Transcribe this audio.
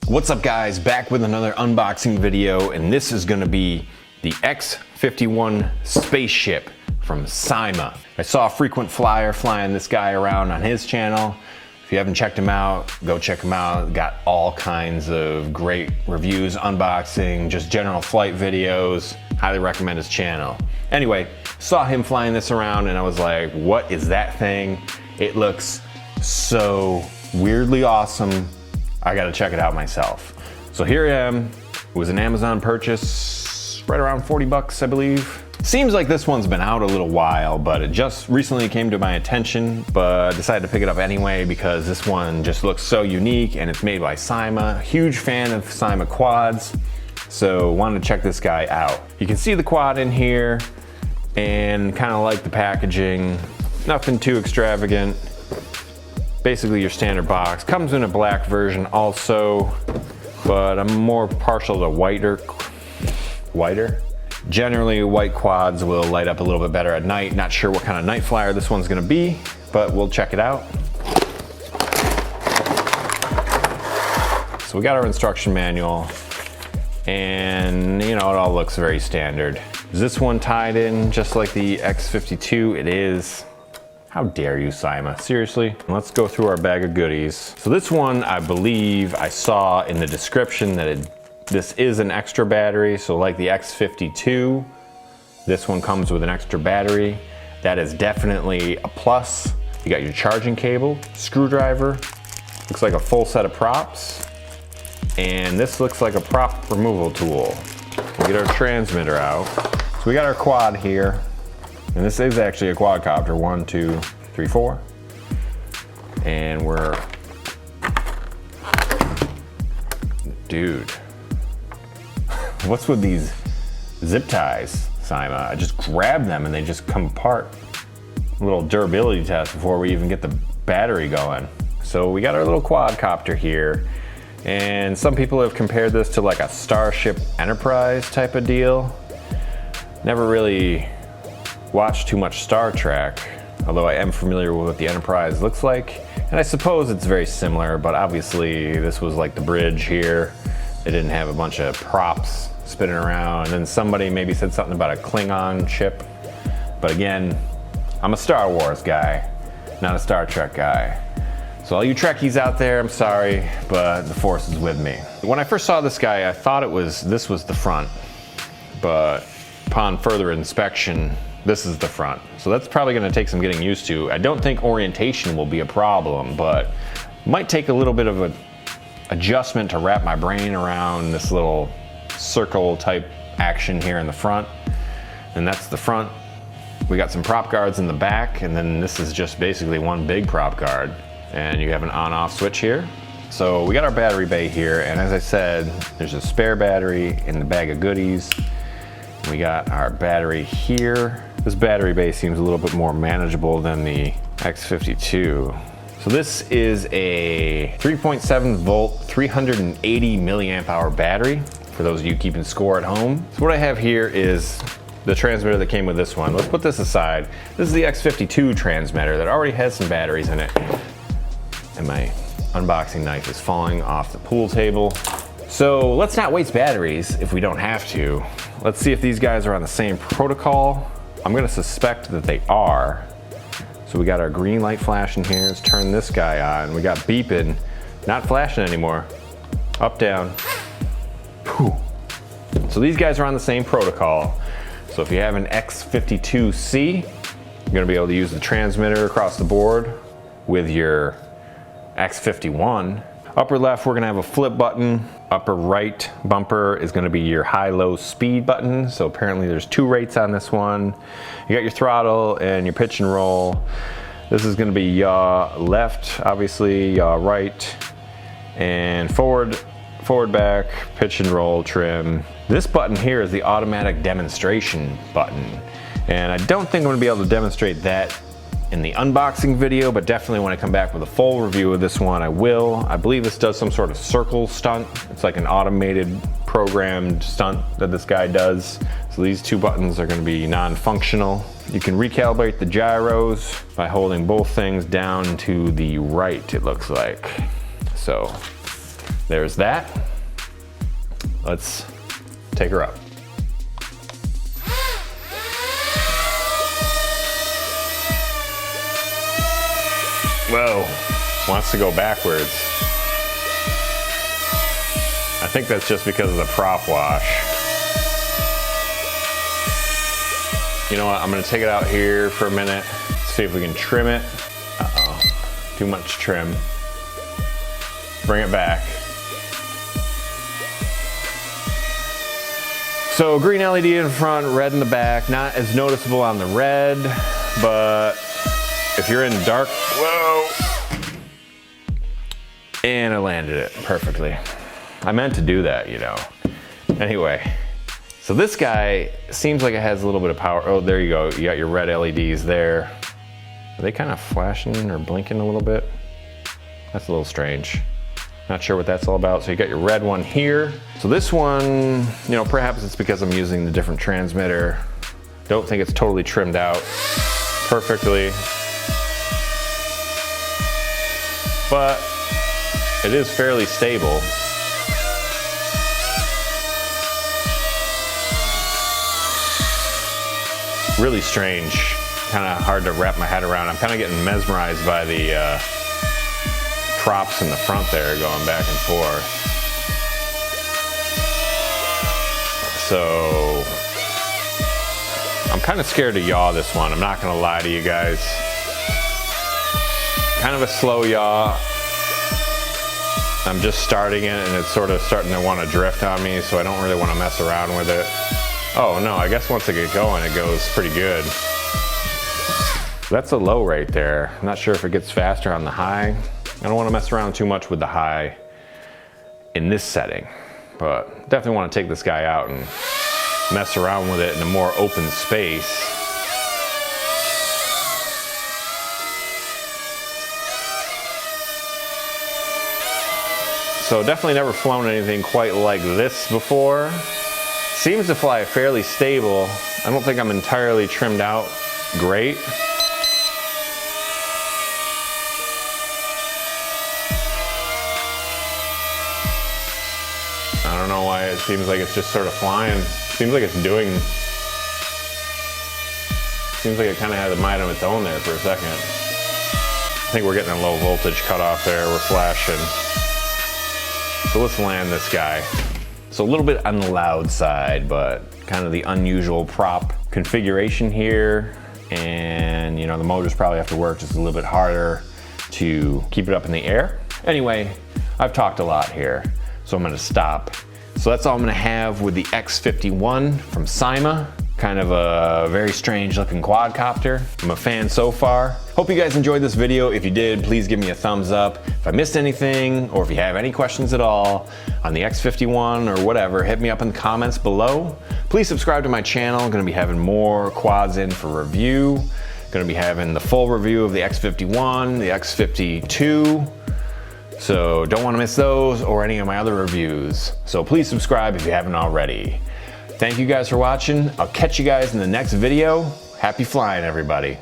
What's up guys, back with another unboxing video, and this is gonna be the X51 Spaceship from Syma. I saw a frequent flyer flying this guy around on his channel. If you haven't checked him out, go check him out. Got all kinds of great reviews, unboxing, just general flight videos. Highly recommend his channel. Anyway, saw him flying this around and I was like, what is that thing? It looks so weirdly awesome. I gotta check it out myself. So here I am. It was an Amazon purchase, right around 40 bucks, I believe. Seems like this one's been out a little while, but it just recently came to my attention, but I decided to pick it up anyway because this one just looks so unique and it's made by Syma. Huge fan of Syma quads, so wanted to check this guy out. You can see the quad in here and kind of like the packaging. Nothing too extravagant. Basically your standard box. Comes in a black version also, but I'm more partial to whiter. Generally white quads will light up a little bit better at night. Not sure what kind of night flyer this one's gonna be, but we'll check it out. So we got our instruction manual and you know, it all looks very standard. Is this one tied in just like the X52? It is. How dare you, Syma? Seriously? Let's go through our bag of goodies. So this one, I believe I saw in the description that this is an extra battery. So like the X52, this one comes with an extra battery. That is definitely a plus. You got your charging cable, screwdriver, looks like a full set of props. And this looks like a prop removal tool. We'll get our transmitter out. So we got our quad here. And this is actually a quadcopter, 1, 2, 3, 4. And we're, dude, what's with these zip ties, Syma? I just grab them and they just come apart. A little durability test before we even get the battery going. So we got our little quadcopter here. And some people have compared this to like a Starship Enterprise type of deal. Never really watched too much Star Trek, although I am familiar with what the Enterprise looks like. And I suppose it's very similar, but obviously this was like the bridge here. They didn't have a bunch of props spinning around. And then somebody maybe said something about a Klingon ship. But again, I'm a Star Wars guy, not a Star Trek guy. So all you Trekkies out there, I'm sorry, but the Force is with me. When I first saw this guy, I thought this was the front, but upon further inspection, this is the front. So that's probably gonna take some getting used to. I don't think orientation will be a problem, but might take a little bit of an adjustment to wrap my brain around this little circle type action here in the front. And that's the front. We got some prop guards in the back, and then this is just basically one big prop guard. And you have an on-off switch here. So we got our battery bay here, and as I said, there's a spare battery in the bag of goodies. We got our battery here. This battery bay seems a little bit more manageable than the X52. So this is a 3.7 volt, 380 milliamp hour battery, for those of you keeping score at home. So what I have here is the transmitter that came with this one. Let's put this aside. This is the X52 transmitter that already has some batteries in it. And my unboxing knife is falling off the pool table. So let's not waste batteries if we don't have to. Let's see if these guys are on the same protocol. I'm gonna suspect that they are. So we got our green light flashing here. Let's turn this guy on. We got beeping, not flashing anymore. Up, down. Whew. So these guys are on the same protocol. So if you have an X52C, you're gonna be able to use the transmitter across the board with your X51. Upper left, we're gonna have a flip button. Upper right bumper is gonna be your high-low speed button. So apparently there's 2 rates on this one. You got your throttle and your pitch and roll. This is gonna be yaw left, obviously, yaw right, and forward, back, pitch and roll, trim. This button here is the automatic demonstration button. And I don't think I'm gonna be able to demonstrate that in the unboxing video, but definitely when I come back with a full review of this one, I will. I believe this does some sort of circle stunt. It's like an automated programmed stunt that this guy does. So these 2 buttons are gonna be non-functional. You can recalibrate the gyros by holding both things down to the right, it looks like. So there's that. Let's take her up. Whoa, wants to go backwards. I think that's just because of the prop wash. You know what, I'm gonna take it out here for a minute, see if we can trim it. Uh-oh, too much trim. Bring it back. So green LED in front, red in the back, not as noticeable on the red, but if you're in dark, whoa! And I landed it perfectly. I meant to do that, you know. Anyway, so this guy seems like it has a little bit of power. Oh, there you go. You got your red LEDs there. Are they kind of flashing or blinking a little bit? That's a little strange. Not sure what that's all about. So you got your red one here. So this one, you know, perhaps it's because I'm using the different transmitter. Don't think it's totally trimmed out perfectly. But it is fairly stable. Really strange, kind of hard to wrap my head around. I'm kind of getting mesmerized by the props in the front there going back and forth. So I'm kind of scared to yaw this one. I'm not gonna lie to you guys. Kind of a slow yaw. I'm just starting it and it's sort of starting to want to drift on me, so I don't really want to mess around with it. Oh no, I guess once I get going, it goes pretty good. That's a low right there. I'm not sure if it gets faster on the high. I don't want to mess around too much with the high in this setting, but definitely want to take this guy out and mess around with it in a more open space. So definitely never flown anything quite like this before. Seems to fly fairly stable. I don't think I'm entirely trimmed out great. I don't know why it seems like it's just sort of flying. Seems like it's doing, seems like it kind of has a mind of its own there for a second. I think we're getting a low voltage cutoff there. We're flashing. So let's land this guy. So a little bit on the loud side, but kind of the unusual prop configuration here. And you know, the motors probably have to work just a little bit harder to keep it up in the air. Anyway, I've talked a lot here, so I'm gonna stop. So that's all I'm gonna have with the X51 from Syma. Kind of a very strange looking quadcopter. I'm a fan so far. Hope you guys enjoyed this video. If you did, please give me a thumbs up. If I missed anything, or if you have any questions at all on the X51 or whatever, hit me up in the comments below. Please subscribe to my channel. I'm gonna be having more quads in for review. Gonna be having the full review of the X51, the X52. So don't wanna miss those or any of my other reviews. So please subscribe if you haven't already. Thank you guys for watching. I'll catch you guys in the next video. Happy flying, everybody.